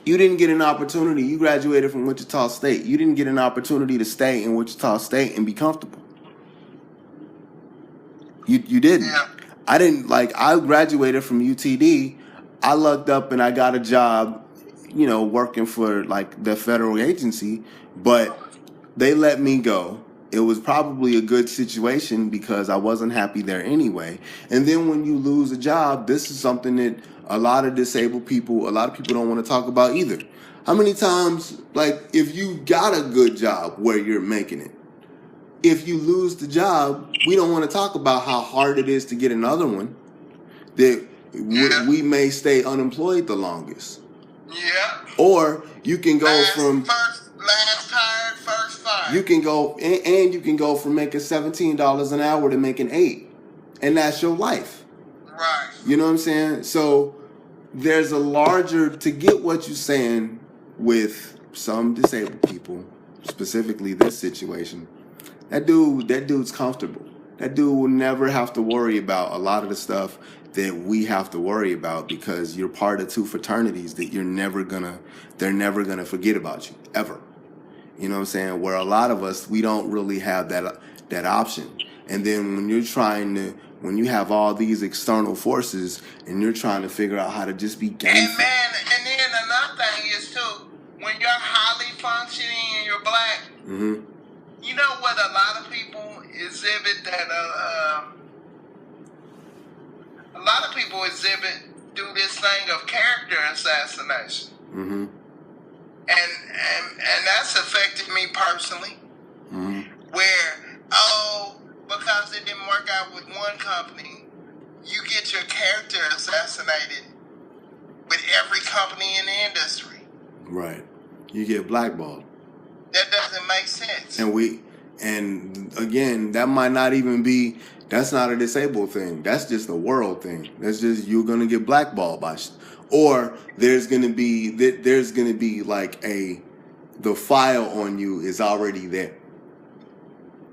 you didn't get an opportunity. You graduated from Wichita State. You didn't get an opportunity to stay in Wichita State and be comfortable. You didn't. Yeah. I didn't. I graduated from UTD. I lucked up and I got a job, working for the federal agency, but they let me go. It was probably a good situation because I wasn't happy there anyway. And then when you lose a job, this is something that a lot of people don't want to talk about either. How many times, if you got a good job where you're making it, if you lose the job, we don't want to talk about how hard it is to get another one, that we may stay unemployed the longest. Yeah. Or you can go last hired, first fired. You can go from making $17 an hour to making $8, and that's your life. Right. You know what I'm saying? So there's to get what you're saying with some disabled people, specifically this situation. That dude's comfortable. That dude will never have to worry about a lot of the stuff that we have to worry about because you're part of two fraternities that they're never gonna forget about you ever. You know what I'm saying? Where a lot of us, we don't really have that option. And then when you have all these external forces and you're trying to figure out how to just be gainful. And then another thing is too, when you're highly functioning and you're black, mm-hmm. You know what a lot of people exhibit do this thing of character assassination. Mm-hmm. And that's affected me personally. Mm-hmm. Where oh, because it didn't work out with one company, you get your character assassinated with every company in the industry. Right. You get blackballed. That doesn't make sense. And again, that might not even be, that's not a disabled thing. That's just a world thing. That's just, you're going to get blackballed by, or there's going to be like the file on you is already there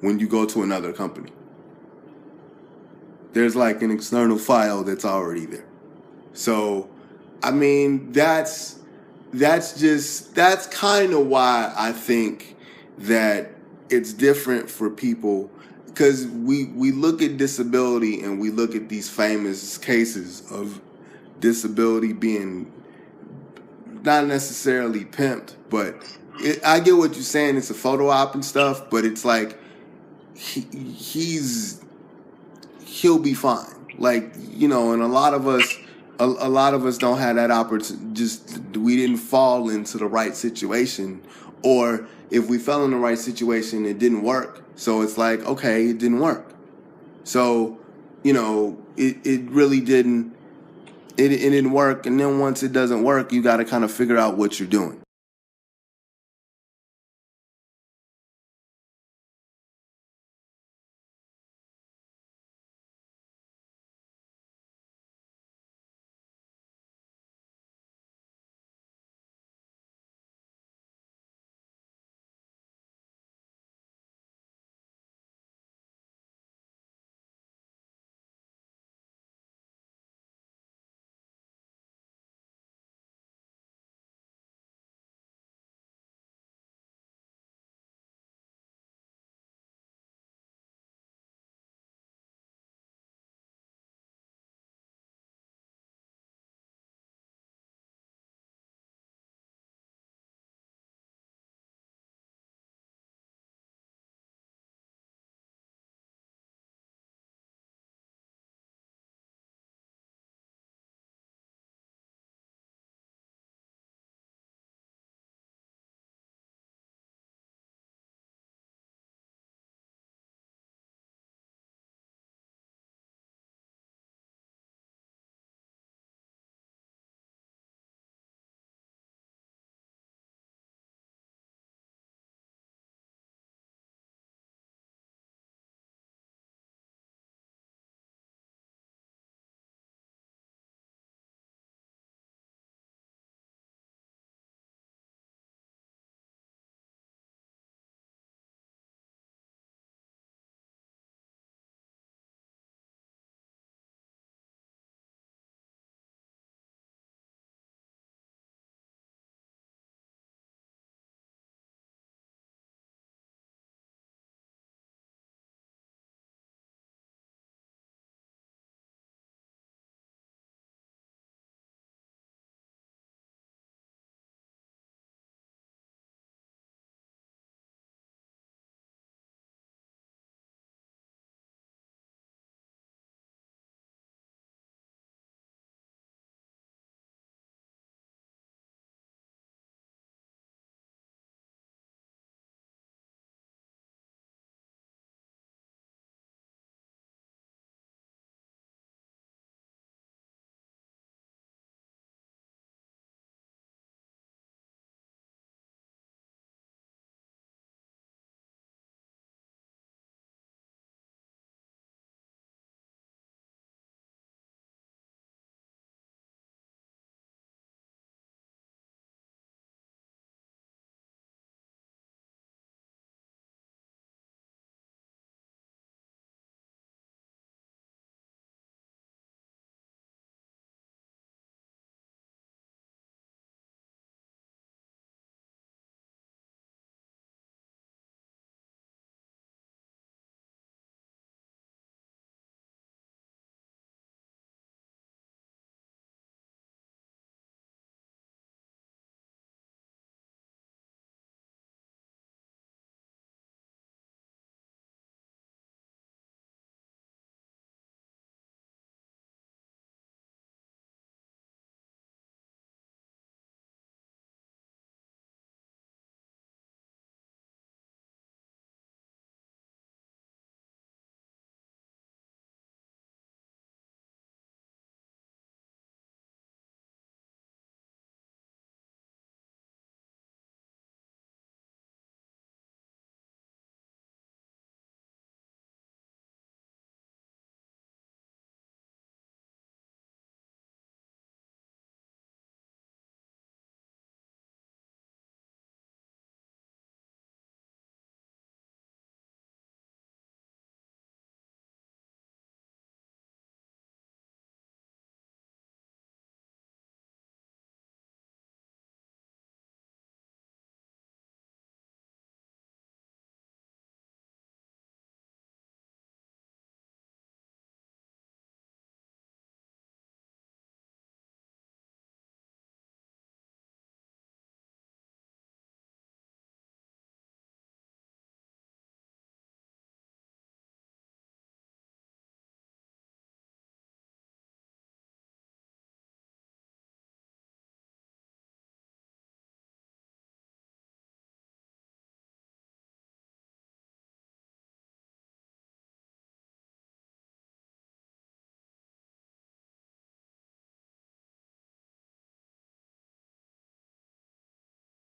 when you go to another company. There's like an external file that's already there. So, I mean, that's kind of why I think that it's different for people, because we look at disability and we look at these famous cases of disability being not necessarily pimped, but I get what you're saying. It's a photo op and stuff, but it's like he'll be fine. Like, you know, and a lot of us don't have that opportunity. Just, we didn't fall into the right situation, or if we fell in the right situation, it didn't work. So it's like, okay, it didn't work. So, you know, it really didn't. It didn't work, and then once it doesn't work, you got to kind of figure out what you're doing.